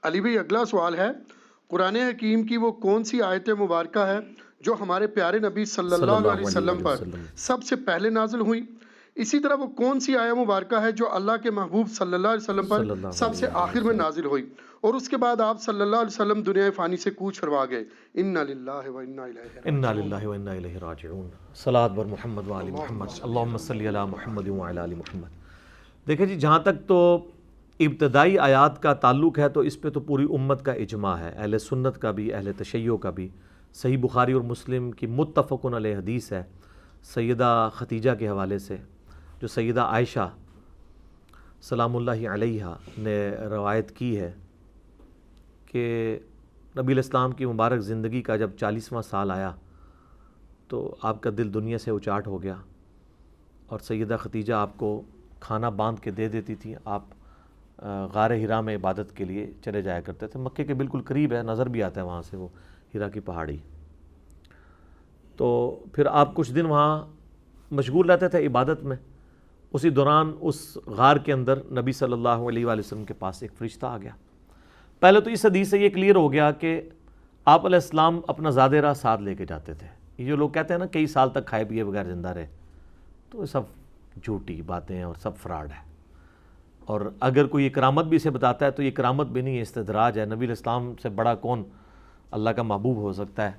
علی بھائی اگلا سوال ہے، قرآن حکیم کی وہ کون سی آیت مبارکہ ہے جو ہمارے پیارے نبی صلی صلی اللہ علیہ اللہ علیہ وسلم وآلہ پر وسلم۔ سب سے پہلے نازل ہوئی؟ اسی طرح وہ کون سی آیت مبارکہ ہے جو اللہ کے محبوب صلی اللہ علیہ وسلم پر صلی اللہ سب علیہ سے وآلہ آخر میں وسلم۔ نازل ہوئی اور اس کے بعد آپ صلی اللہ علیہ وسلم دنیا فانی سے کوچ فرما گئے؟ انا للہ و انا الیہ انا راجعون۔ للہ و انا الیہ راجعون۔ صلاۃ بر محمد و آل محمد، اللہم صلی علی محمد و علی آل محمد۔ دیکھیں جی، جہاں تک تو ابتدائی آیات کا تعلق ہے تو اس پہ تو پوری امت کا اجماع ہے، اہل سنت کا بھی، اہل تشیع کا بھی۔ صحیح بخاری اور مسلم کی متفق علیہ حدیث ہے سیدہ ختیجہ کے حوالے سے، جو سیدہ عائشہ سلام اللہ علیہا نے روایت کی ہے کہ نبی الاسلام کی مبارک زندگی کا جب 40واں سال آیا تو آپ کا دل دنیا سے اچاٹ ہو گیا، اور سیدہ ختیجہ آپ کو کھانا باندھ کے دے دیتی تھی، آپ غار ہرا میں عبادت کے لیے چلے جایا کرتے تھے۔ مکے کے بالکل قریب ہے، نظر بھی آتا ہے وہاں سے وہ ہرا کی پہاڑی۔ تو پھر آپ کچھ دن وہاں مشغول رہتے تھے عبادت میں، اسی دوران اس غار کے اندر نبی صلی اللہ علیہ وآلہ وسلم کے پاس ایک فرشتہ آ گیا۔ پہلے تو اس حدیث سے یہ کلیئر ہو گیا کہ آپ علیہ السلام اپنا زاد راہ ساتھ لے کے جاتے تھے۔ یہ جو لوگ کہتے ہیں نا کئی سال تک کھائے پیے بغیر زندہ رہے، تو یہ سب جھوٹی باتیں ہیں اور سب فراڈ ہے۔ اور اگر کوئی یہ کرامت بھی اسے بتاتا ہے تو یہ کرامت بھی نہیں ہے، استدراج ہے۔ نبی علیہ السلام سے بڑا کون اللہ کا محبوب ہو سکتا ہے؟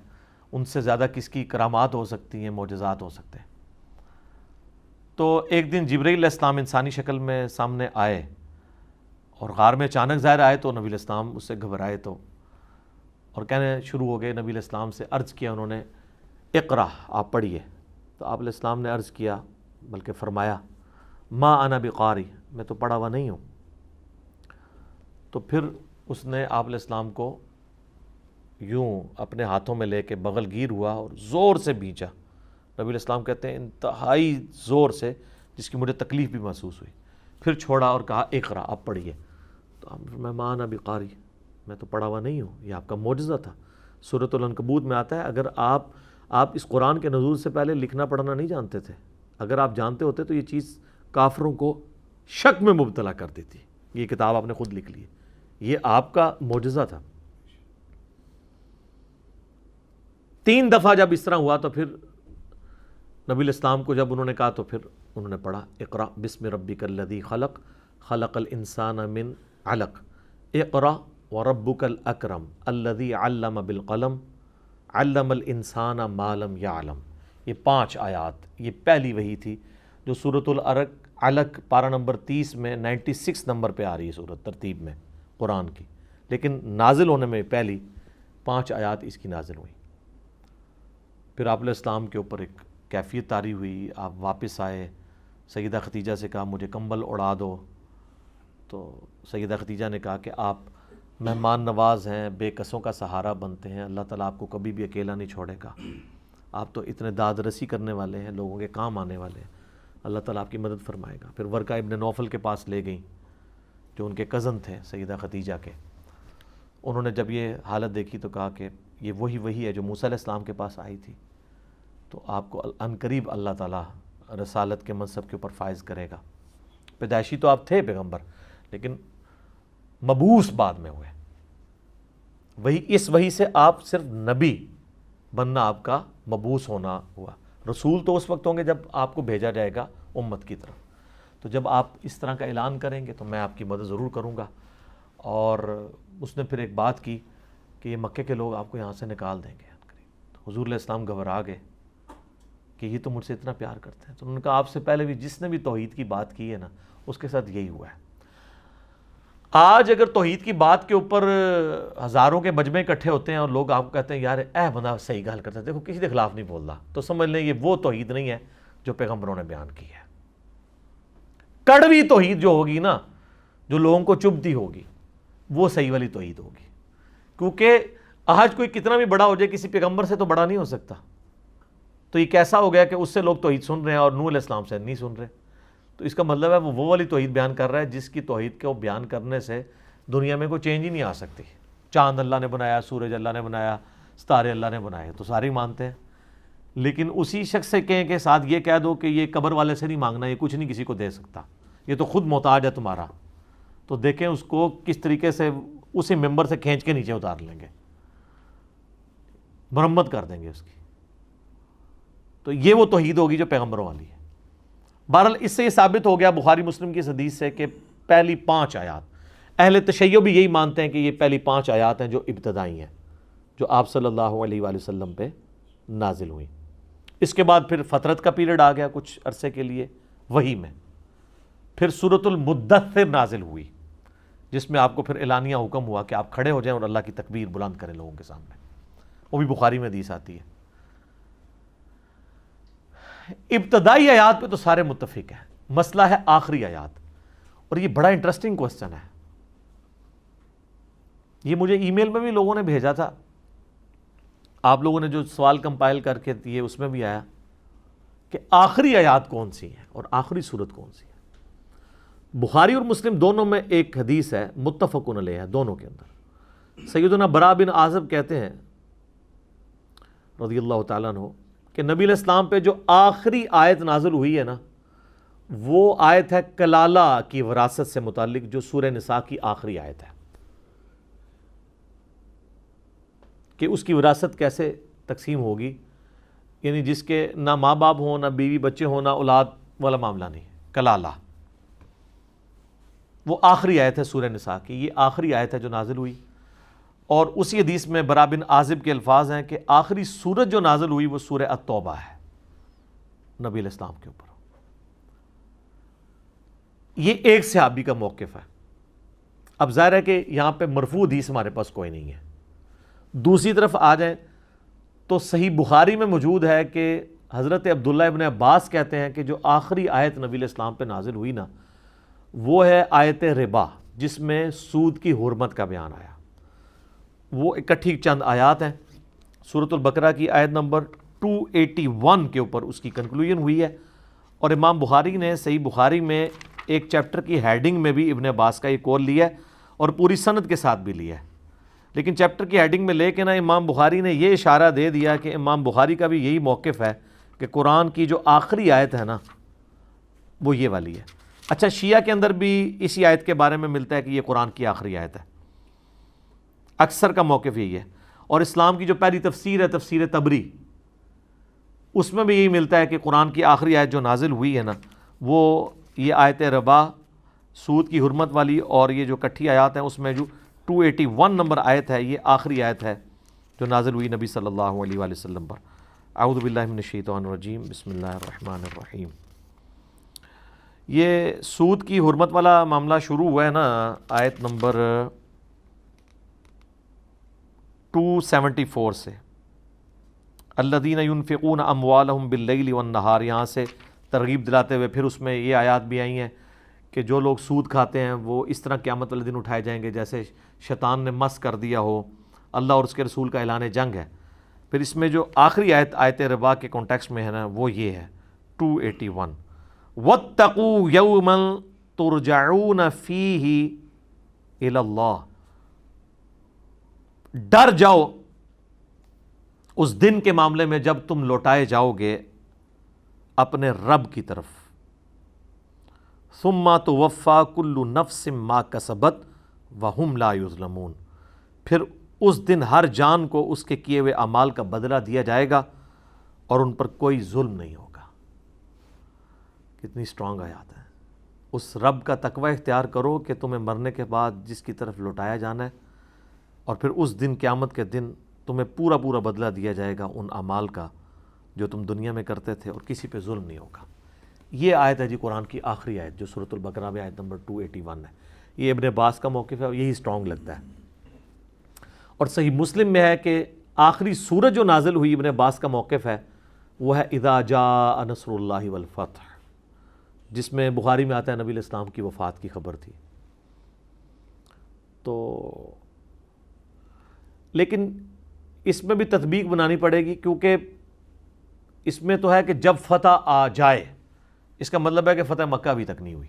ان سے زیادہ کس کی کرامات ہو سکتی ہیں، معجزات ہو سکتے ہیں۔ تو ایک دن جبرائیل علیہ السلام انسانی شکل میں سامنے آئے اور غار میں اچانک ظاہر آئے، تو نبی علیہ السلام اس سے گھبرائے تو اور کہنے شروع ہو گئے۔ نبی علیہ السلام سے عرض کیا انہوں نے، اقرا، آپ پڑھیے۔ تو آپ علیہ السلام نے عرض کیا، بلکہ فرمایا، ما انا بقاری، میں تو پڑھا ہوا نہیں ہوں۔ تو پھر اس نے آپ علیہ السلام کو یوں اپنے ہاتھوں میں لے کے بغل گیر ہوا اور زور سے بھینچا۔ نبی علیہ السلام کہتے ہیں انتہائی زور سے، جس کی مجھے تکلیف بھی محسوس ہوئی۔ پھر چھوڑا اور کہا اقرا، آپ پڑھیے۔ تو میں ما انا بقاری، میں تو پڑھا ہوا نہیں ہوں۔ یہ آپ کا معجزہ تھا۔ سورۃ العنکبوت میں آتا ہے، اگر آپ اس قرآن کے نزول سے پہلے لکھنا پڑھنا نہیں جانتے تھے، اگر آپ جانتے ہوتے تو یہ چیز کافروں کو شک میں مبتلا کر دیتی۔ یہ کتاب آپ نے خود لکھ لی ہے، یہ آپ کا معجزہ تھا۔ 3 دفعہ جب اس طرح ہوا تو پھر نبی علیہ السلام کو جب انہوں نے کہا تو پھر انہوں نے پڑھا، اقرا بسم ربک الذی خلق، خلق الانسان من علق، اقرا وربک الاکرم الذی علم بالقلم، علم الانسان ما لم یعلم۔ یہ 5 آیات، یہ پہلی وحی تھی جو سورۃ علق پارہ نمبر 30 میں 96 نمبر پہ آ رہی ہے سورت ترتیب میں قرآن کی، لیکن نازل ہونے میں پہلی 5 آیات اس کی نازل ہوئی۔ پھر آپ علیہ السلام کے اوپر ایک کیفیت طاری ہوئی، آپ واپس آئے، سیدہ ختیجہ سے کہا مجھے کمبل اڑا دو، تو سیدہ ختیجہ نے کہا کہ آپ مہمان نواز ہیں، بے کسوں کا سہارا بنتے ہیں، اللہ تعالیٰ آپ کو کبھی بھی اکیلا نہیں چھوڑے گا، آپ تو اتنے داد رسی کرنے والے ہیں، لوگوں کے کام آنے والے ہیں، اللہ تعالیٰ آپ کی مدد فرمائے گا۔ پھر ورقہ ابن نوفل کے پاس لے گئیں، جو ان کے کزن تھے سیدہ ختیجہ کے۔ انہوں نے جب یہ حالت دیکھی تو کہا کہ یہ وہی ہے جو موسیٰ علیہ السلام کے پاس آئی تھی، تو آپ کو عنقریب اللہ تعالیٰ رسالت کے منصب کے اوپر فائز کرے گا۔ پیدائشی تو آپ تھے پیغمبر، لیکن مبعوث بعد میں ہوئے۔ اس وحی سے آپ صرف نبی بننا آپ کا مبعوث ہونا ہوا۔ رسول تو اس وقت ہوں گے جب آپ کو بھیجا جائے گا امت کی طرف۔ تو جب آپ اس طرح کا اعلان کریں گے تو میں آپ کی مدد ضرور کروں گا۔ اور اس نے پھر ایک بات کی کہ یہ مکے کے لوگ آپ کو یہاں سے نکال دیں گے۔ تو حضور علیہ السلام گھبرا گئے کہ یہ تو مجھ سے اتنا پیار کرتے ہیں۔ تو انہوں نے کہا آپ سے پہلے بھی جس نے بھی توحید کی بات کی ہے نا، اس کے ساتھ یہی ہوا ہے۔ آج اگر توحید کی بات کے اوپر ہزاروں کے مجمع اکٹھے ہوتے ہیں اور لوگ آپ کو کہتے ہیں یار اے بندہ صحیح گل کرتا ہے، دیکھو کسی کے خلاف نہیں بول رہا، تو سمجھ لیں یہ وہ توحید نہیں ہے جو پیغمبروں نے بیان کی ہے۔ کڑوی توحید جو ہوگی نا، جو لوگوں کو چبھتی ہوگی، وہ صحیح والی توحید ہوگی۔ کیونکہ آج کوئی کتنا بھی بڑا ہو جائے کسی پیغمبر سے تو بڑا نہیں ہو سکتا۔ تو یہ کیسا ہو گیا کہ اس سے لوگ توحید سن رہے ہیں اور نوح علیہ السلام سے نہیں سن رہے؟ تو اس کا مطلب ہے وہ والی توحید بیان کر رہا ہے جس کی توحید کو بیان کرنے سے دنیا میں کوئی چینج ہی نہیں آ سکتی۔ چاند اللہ نے بنایا، سورج اللہ نے بنایا، ستارے اللہ نے بنائے، تو سارے مانتے ہیں۔ لیکن اسی شخص سے کہیں کہ ساتھ یہ کہہ دو کہ یہ قبر والے سے نہیں مانگنا، یہ کچھ نہیں کسی کو دے سکتا، یہ تو خود محتاج ہے تمہارا، تو دیکھیں اس کو کس طریقے سے اسے ممبر سے کھینچ کے نیچے اتار لیں گے، مرمت کر دیں گے اس کی. تو یہ وہ توحید ہوگی جو پیغمبروں والی ہے. بہرحال اس سے یہ ثابت ہو گیا بخاری مسلم کی اس حدیث سے کہ پہلی 5 آیات، اہل تشیع بھی یہی مانتے ہیں کہ یہ پہلی 5 آیات ہیں جو ابتدائی ہیں، جو آپ صلی اللہ علیہ وآلہ وسلم پہ نازل ہوئی. اس کے بعد پھر فترت کا پیریڈ آ گیا کچھ عرصے کے لیے وحی میں. پھر سورۃ المدثر نازل ہوئی، جس میں آپ کو پھر اعلانیہ حکم ہوا کہ آپ کھڑے ہو جائیں اور اللہ کی تکبیر بلند کریں لوگوں کے سامنے. وہ بھی بخاری میں حدیث آتی ہے. ابتدائی آیات پہ تو سارے متفق ہیں، مسئلہ ہے آخری آیات. اور یہ بڑا انٹرسٹنگ کوسچن ہے. یہ مجھے ای میل میں بھی لوگوں نے بھیجا تھا، آپ لوگوں نے جو سوال کمپائل کر کے دیے اس میں بھی آیا کہ آخری آیات کون سی ہیں اور آخری صورت کون سی ہے. بخاری اور مسلم دونوں میں ایک حدیث ہے متفقن علیہ ہے دونوں کے اندر. سیدنا برا بن عازب کہتے ہیں رضی اللہ تعالیٰ عنہ کہ نبی علیہ السلام پہ جو آخری آیت نازل ہوئی ہے نا، وہ آیت ہے کلالہ کی وراثت سے متعلق، جو سورہ نساء کی آخری آیت ہے، کہ اس کی وراثت کیسے تقسیم ہوگی. یعنی جس کے نہ ماں باپ ہوں، نہ بیوی بچے ہوں، نہ اولاد والا معاملہ نہیں، کلالہ. وہ آخری آیت ہے سورہ نساء کی، یہ آخری آیت ہے جو نازل ہوئی. اور اسی حدیث میں برا بن عازب کے الفاظ ہیں کہ آخری سورت جو نازل ہوئی وہ سورہ التوبہ ہے نبی علیہ السلام کے اوپر. یہ ایک صحابی کا موقف ہے. اب ظاہر ہے کہ یہاں پہ مرفوع حدیث ہمارے پاس کوئی نہیں ہے. دوسری طرف آ جائیں تو صحیح بخاری میں موجود ہے کہ حضرت عبداللہ ابن عباس کہتے ہیں کہ جو آخری آیت نبی علیہ السلام پہ نازل ہوئی نا، وہ ہے آیت ربا، جس میں سود کی حرمت کا بیان آیا. وہ اکٹھی چند آیات ہیں. سورۃ البقرہ کی آیت نمبر 281 کے اوپر اس کی کنکلوژن ہوئی ہے. اور امام بخاری نے صحیح بخاری میں ایک چیپٹر کی ہیڈنگ میں بھی ابن عباس کا یہ قول لیا ہے اور پوری سند کے ساتھ بھی لیا ہے. لیکن چیپٹر کی ہیڈنگ میں لے کے نا امام بخاری نے یہ اشارہ دے دیا کہ امام بخاری کا بھی یہی موقف ہے کہ قرآن کی جو آخری آیت ہے نا وہ یہ والی ہے. اچھا، شیعہ کے اندر بھی اسی آیت کے بارے میں ملتا ہے کہ یہ قرآن کی آخری آیت ہے. اکثر کا موقف یہی ہے. اور اسلام کی جو پہلی تفسیر ہے تفسیر تبری، اس میں بھی یہی ملتا ہے کہ قرآن کی آخری آیت جو نازل ہوئی ہے نا، وہ یہ آیت ربا، سود کی حرمت والی، اور یہ جو کٹھی آیات ہیں اس میں جو 281 نمبر آیت ہے، یہ آخری آیت ہے جو نازل ہوئی نبی صلی اللہ علیہ وآلہ وسلم پر. اعوذ باللہ من الشیطان الرجیم، بسم اللہ الرحمن الرحیم. یہ سود کی حرمت والا معاملہ شروع ہوا ہے نا آیت نمبر 274 سے. الذین ینفقون اموالہم باللیل والنہار، یہاں سے ترغیب دلاتے ہوئے پھر اس میں یہ آیات بھی آئی ہیں کہ جو لوگ سود کھاتے ہیں وہ اس طرح قیامت والے دن اٹھائے جائیں گے جیسے شیطان نے مس کر دیا ہو. اللہ اور اس کے رسول کا اعلان جنگ ہے. پھر اس میں جو آخری آیت آیت ربا کے کانٹیکسٹ میں ہے نا، وہ یہ ہے 281. وَاتَّقُوا يَوْمًا تُرْجَعُونَ فِيهِ إِلَى اللَّهِ، ڈر جاؤ اس دن کے معاملے میں جب تم لوٹائے جاؤ گے اپنے رب کی طرف. ثُمَّ تُوَفَّى كُلُّ نَفْسٍ مَا كَسَبَتْ وَهُمْ لَا يُظْلَمُونَ، پھر اس دن ہر جان کو اس کے کیے ہوئے اعمال کا بدلہ دیا جائے گا اور ان پر کوئی ظلم نہیں ہوگا. کتنی سٹرونگ آیات ہے. اس رب کا تقوی اختیار کرو کہ تمہیں مرنے کے بعد جس کی طرف لوٹایا جانا ہے، اور پھر اس دن قیامت کے دن تمہیں پورا پورا بدلہ دیا جائے گا ان اعمال کا جو تم دنیا میں کرتے تھے، اور کسی پہ ظلم نہیں ہوگا. یہ آیت ہے جی قرآن کی آخری آیت جو سورۃ البقرہ میں آیت نمبر 281 ہے. یہ ابن عباس کا موقف ہے اور یہی سٹرونگ لگتا ہے. اور صحیح مسلم میں ہے کہ آخری سورت جو نازل ہوئی ابن عباس کا موقف ہے وہ ہے اذا جاء نصر اللہ والفتح، جس میں بخاری میں آتا ہے نبی علیہ السلام کی وفات کی خبر تھی. تو لیکن اس میں بھی تطبیق بنانی پڑے گی، کیونکہ اس میں تو ہے کہ جب فتح آ جائے، اس کا مطلب ہے کہ فتح مکہ ابھی تک نہیں ہوئی.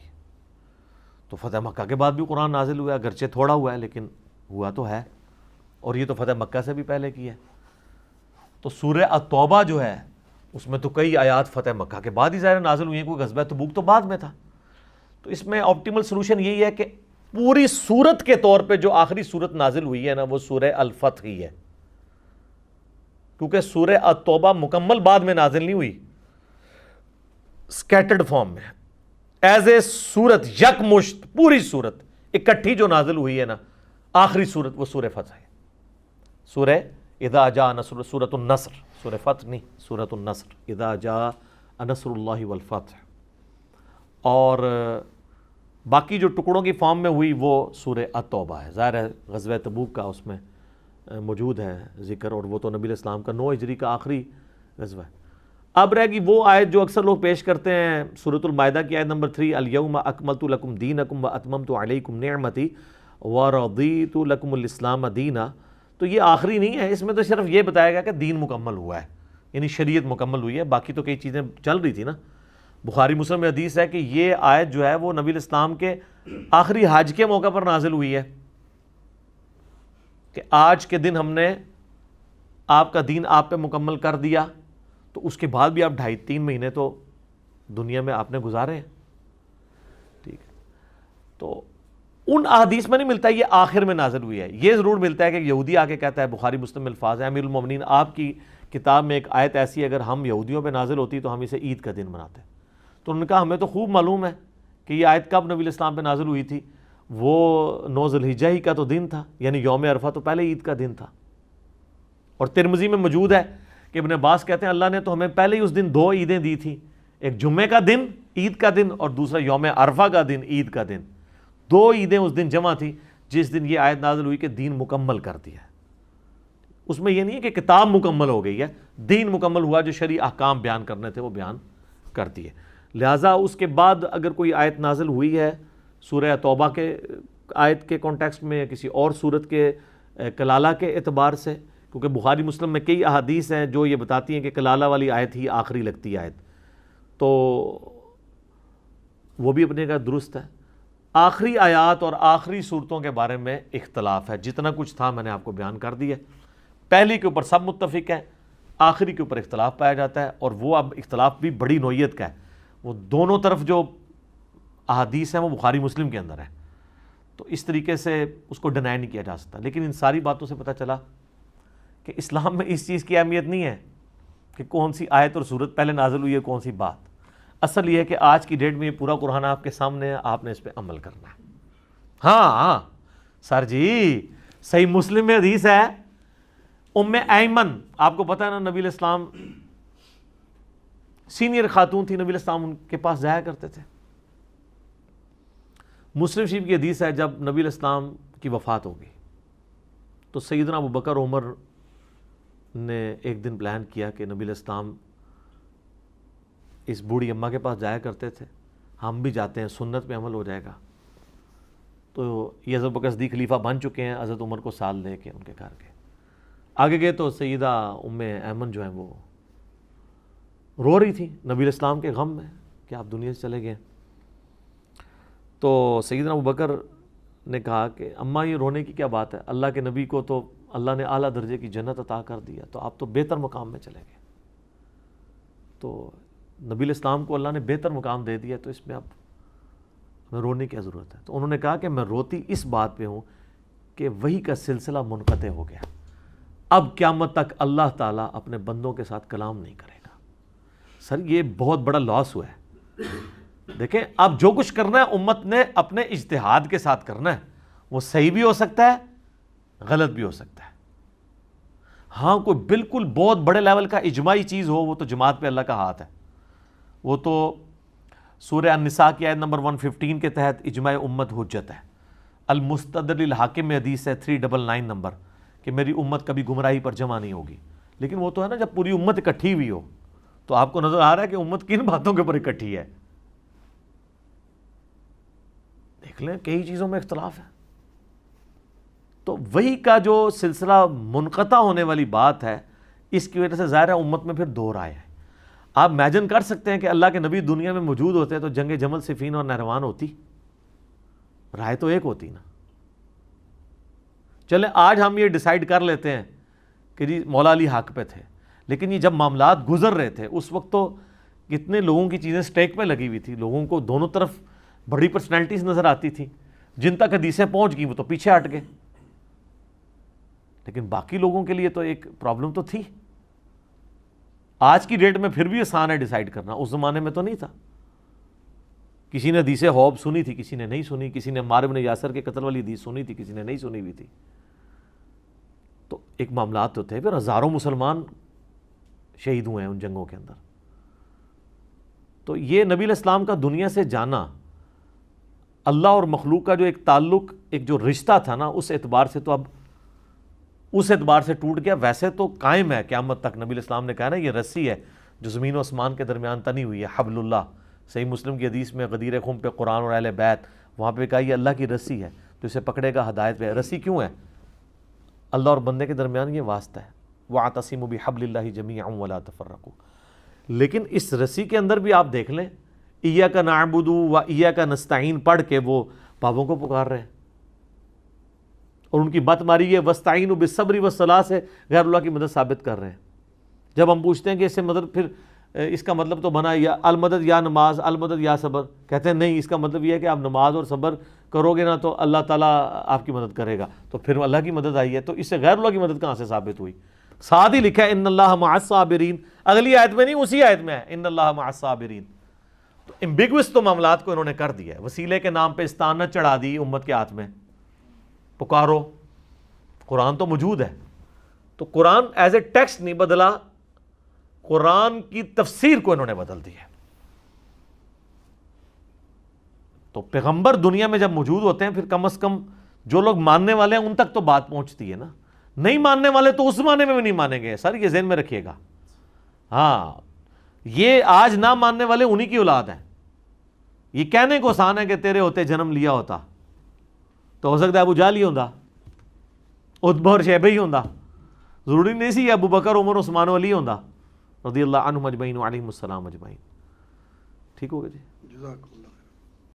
تو فتح مکہ کے بعد بھی قرآن نازل ہوا ہے، اگرچہ تھوڑا ہوا ہے لیکن ہوا تو ہے، اور یہ تو فتح مکہ سے بھی پہلے کی ہے. تو سورہ التوبہ جو ہے اس میں تو کئی آیات فتح مکہ کے بعد ہی ظاہر نازل ہوئی ہیں، کوئی غزوہ تبوک تو بعد میں تھا. تو اس میں آپٹیمل سلوشن یہی ہے کہ پوری سورت کے طور پہ جو آخری سورت نازل ہوئی ہے نا وہ سورہ الفتح ہی ہے، کیونکہ سورہ التوبہ مکمل بعد میں نازل نہیں ہوئی، سکیٹرڈ فارم میں ایز اے سورت یکمشت پوری سورت اکٹھی جو نازل ہوئی ہے نا آخری سورت وہ سورہ فتح ہے، سورہ اذا جاء نصر، سورۃ النصر، سورہ فتح نہیں، سورۃ النصر، اذا جاء نصر اللہ والفتح۔ اور باقی جو ٹکڑوں کی فارم میں ہوئی وہ سورہ التوبہ ہے، ظاہر ہے غزوہ تبوک کا اس میں موجود ہے ذکر، اور وہ تو نبی علیہ السلام کا 9 ہجری کا آخری غزوہ ہے۔ اب رہ گی وہ آیت جو اکثر لوگ پیش کرتے ہیں، سورۃ المائدہ کی آیت نمبر 3، الیوم اکملت لکم دینکم واتممت علیکم نعمتی ورضیت لکم الاسلام دینا۔ تو یہ آخری نہیں ہے، اس میں تو صرف یہ بتایا گیا کہ دین مکمل ہوا ہے، یعنی شریعت مکمل ہوئی ہے، باقی تو کئی چیزیں چل رہی تھی نا۔ بخاری مسلم میں حدیث ہے کہ یہ آیت جو ہے وہ نبی علیہ السلام کے آخری حج کے موقع پر نازل ہوئی ہے کہ آج کے دن ہم نے آپ کا دین آپ پہ مکمل کر دیا، تو اس کے بعد بھی آپ 2.5-3 مہینے تو دنیا میں آپ نے گزارے ہیں، ٹھیک ہے۔ تو ان احادیث میں نہیں ملتا یہ آخر میں نازل ہوئی ہے، یہ ضرور ملتا ہے کہ یہودی آ کے کہتا ہے، بخاری مسلم میں الفاظ ہے، امیر المومنین آپ کی کتاب میں ایک آیت ایسی اگر ہم یہودیوں پہ نازل ہوتی تو ہم اسے عید کا دن مناتے۔ تو انہوں نے کہا ہمیں تو خوب معلوم ہے کہ یہ آیت کب نبی علیہ السلام پہ نازل ہوئی تھی، وہ 9 ذی الحجہ ہی کا تو دن تھا، یعنی یوم عرفہ تو پہلے عید کا دن تھا۔ اور ترمذی میں موجود ہے کہ ابن عباس کہتے ہیں اللہ نے تو ہمیں پہلے ہی اس دن 2 عیدیں دی تھیں، ایک جمعے کا دن عید کا دن اور دوسرا یوم عرفہ کا دن عید کا دن، 2 عیدیں اس دن جمع تھی جس دن یہ آیت نازل ہوئی کہ دین مکمل کر دیا۔ اس میں یہ نہیں ہے کہ کتاب مکمل ہو گئی ہے، دین مکمل ہوا، جو شرعی احکام بیان کرنے تھے وہ بیان کر دیے۔ لہٰذا اس کے بعد اگر کوئی آیت نازل ہوئی ہے سورہ توبہ کے آیت کے کانٹیکسٹ میں یا کسی اور صورت کے کلالہ کے اعتبار سے، کیونکہ بخاری مسلم میں کئی احادیث ہیں جو یہ بتاتی ہیں کہ کلالہ والی آیت ہی آخری لگتی ہے آیت، تو وہ بھی اپنے کا درست ہے۔ آخری آیات اور آخری صورتوں کے بارے میں اختلاف ہے، جتنا کچھ تھا میں نے آپ کو بیان کر دیا۔ پہلی کے اوپر سب متفق ہیں، آخری کے اوپر اختلاف پایا جاتا ہے، اور وہ اب اختلاف بھی بڑی نوعیت کا ہے، وہ دونوں طرف جو احادیث ہیں وہ بخاری مسلم کے اندر ہے، تو اس طریقے سے اس کو ڈینائی نہیں کیا جا سکتا۔ لیکن ان ساری باتوں سے پتہ چلا کہ اسلام میں اس چیز کی اہمیت نہیں ہے کہ کون سی آیت اور صورت پہلے نازل ہوئی ہے، کون سی بات، اصل یہ ہے کہ آج کی ڈیٹ میں یہ پورا قرآن آپ کے سامنے ہے، آپ نے اس پہ عمل کرنا ہے۔ ہاں سر جی، صحیح مسلم میں حدیث ہے، ام ایمن، آپ کو پتہ ہے نا نبی علیہ السلام سینئر خاتون تھی، نبی علیہ السلام ان کے پاس جایا کرتے تھے۔ مسلم شریف کی حدیث ہے جب نبی علیہ السلام کی وفات ہو گئی تو سیدنا ابوبکر عمر نے ایک دن پلان کیا کہ نبی علیہ السلام اس بوڑھی اماں کے پاس جایا کرتے تھے، ہم بھی جاتے ہیں، سنت پہ عمل ہو جائے گا۔ تو یہ حضرت ابوبکر صدیق خلیفہ بن چکے ہیں، حضرت عمر کو سال لے کے ان کے گھر گئے، آگے گئے تو سیدہ ام ایمن جو ہیں وہ رو رہی تھی نبی علیہ السلام کے غم میں کہ آپ دنیا سے چلے گئے۔ تو سیدنا ابوبکر نے کہا کہ اماں یہ رونے کی کیا بات ہے، اللہ کے نبی کو تو اللہ نے اعلیٰ درجے کی جنت عطا کر دیا، تو آپ تو بہتر مقام میں چلے گئے، تو نبی علیہ السلام کو اللہ نے بہتر مقام دے دیا، تو اس میں اب ہمیں رونے کی ضرورت ہے۔ تو انہوں نے کہا کہ میں روتی اس بات پہ ہوں کہ وحی کا سلسلہ منقطع ہو گیا، اب قیامت تک اللہ تعالیٰ اپنے بندوں کے ساتھ کلام نہیں کرے گا۔ سر یہ بہت بڑا لاس ہوا ہے۔ دیکھیں اب جو کچھ کرنا ہے امت نے اپنے اجتہاد کے ساتھ کرنا ہے، وہ صحیح بھی ہو سکتا ہے، غلط بھی ہو سکتا ہے۔ ہاں کوئی بالکل بہت بڑے لیول کا اجماعی چیز ہو، وہ تو جماعت پہ اللہ کا ہاتھ ہے، وہ تو سورہ النساء کی آیت نمبر 115 کے تحت اجماع امت حجت ہے۔ المستدرک للحاکم میں حدیث ہے 399 نمبر کہ میری امت کبھی گمراہی پر جمع نہیں ہوگی۔ لیکن وہ تو ہے نا جب پوری امت اکٹھی ہوئی ہو، تو آپ کو نظر آ رہا ہے کہ امت کن باتوں کے اوپر اکٹھی ہے؟ دیکھ لیں کئی چیزوں میں اختلاف ہے۔ تو وہی کا جو سلسلہ منقطع ہونے والی بات ہے، اس کی وجہ سے ظاہر ہے امت میں پھر 2 رائے ہیں۔ آپ امیجن کر سکتے ہیں کہ اللہ کے نبی دنیا میں موجود ہوتے تو جنگ جمل، صفین اور نہروان ہوتی؟ رائے تو ایک ہوتی نا۔ چلیں آج ہم یہ ڈیسائیڈ کر لیتے ہیں کہ جی مولا علی حق پہ تھے، لیکن یہ جب معاملات گزر رہے تھے اس وقت تو کتنے لوگوں کی چیزیں سٹیک پہ لگی ہوئی تھی، لوگوں کو دونوں طرف بڑی پرسنالٹیز نظر آتی تھی، جن تک حدیثیں پہنچ گئیں وہ تو پیچھے ہٹ گئے، لیکن باقی لوگوں کے لیے تو ایک پرابلم تو تھی۔ آج کی ڈیٹ میں پھر بھی آسان ہے ڈیسائیڈ کرنا، اس زمانے میں تو نہیں تھا۔ کسی نے حدیث حوب سنی تھی، کسی نے نہیں سنی، کسی نے عمار بن یاسر کے قتل والی حدیث سنی تھی، کسی نے نہیں سنی ہوئی تھی۔ تو ایک معاملات تو تھے، پھر ہزاروں مسلمان شہید ہوئے ہیں ان جنگوں کے اندر۔ تو یہ نبی علیہ السلام کا دنیا سے جانا، اللہ اور مخلوق کا جو ایک تعلق، ایک جو رشتہ تھا نا، اس اعتبار سے تو اب اس اعتبار سے ٹوٹ گیا۔ ویسے تو قائم ہے قیامت تک، نبی علیہ السلام نے کہا نا یہ رسی ہے جو زمین و آسمان کے درمیان تنی ہوئی ہے، حبل اللہ۔ صحیح مسلم کی حدیث میں غدیر خم پہ قرآن اور اہل بیت، وہاں پہ کہا یہ اللہ کی رسی ہے، تو اسے پکڑے گا ہدایت پہ۔ رسی کیوں ہے؟ اللہ اور بندے کے درمیان یہ واسطہ ہے، وَاعْتَصِمُوا بِحَبْلِ اللَّهِ جَمِيعًا وَلَا تَفَرَّقُوا۔ لیکن اس رسی کے اندر بھی آپ دیکھ لیں، ایاک نعبد و ایاک نستعین پڑھ کے وہ بابوں کو پکار رہے ہیں، اور ان کی بت ماری ہے وستعینوا بالصبر والصلاۃ سے غیر اللہ کی مدد ثابت کر رہے ہیں۔ جب ہم پوچھتے ہیں کہ اس سے مدد، پھر اس کا مطلب تو بنا یا المدد یا نماز، المدد یا صبر، کہتے ہیں نہیں، اس کا مطلب یہ ہے کہ آپ نماز اور صبر کرو گے نا تو اللہ تعالیٰ آپ کی مدد کرے گا، تو پھر اللہ کی مدد آئی ہے، تو اس سے غیر اللہ کی مدد کہاں سے ثابت ہوئی؟ ساتھ ہی لکھا ہے ان اللہ مع الصابرین، اگلی آیت میں نہیں اسی آیت میں ہے ان اللہ مع الصابرین۔ تو امبیگوس تو معاملات کو انہوں نے کر دیا ہے، وسیلے کے نام پہ استانت چڑھا دی امت کے ہاتھ میں، پکارو۔ قرآن تو موجود ہے، تو قرآن ایز اے ٹیکسٹ نہیں بدلا، قرآن کی تفسیر کو انہوں نے بدل دیا۔ تو پیغمبر دنیا میں جب موجود ہوتے ہیں، پھر کم از کم جو لوگ ماننے والے ہیں ان تک تو بات پہنچتی ہے نا۔ نہیں ماننے والے تو اس زمانے میں بھی نہیں مانیں گے، سر یہ ذہن میں رکھیے گا۔ ہاں، یہ آج نہ ماننے والے انہی کی اولاد ہیں۔ یہ کہنے کو آسان ہے کہ تیرے ہوتے جنم لیا ہوتا تو ہو سکتا ہے ابو جہل ہی ہوندا، عتبہ اور شیبہ ہی ہوندا، ضروری نہیں سی ابو بکر عمر عثمان و علی ہوندا رضی اللہ عنہم اجمعین وعلیہم السلام اجمعین۔ ٹھیک ہوگا جی؟ جزاک اللہ۔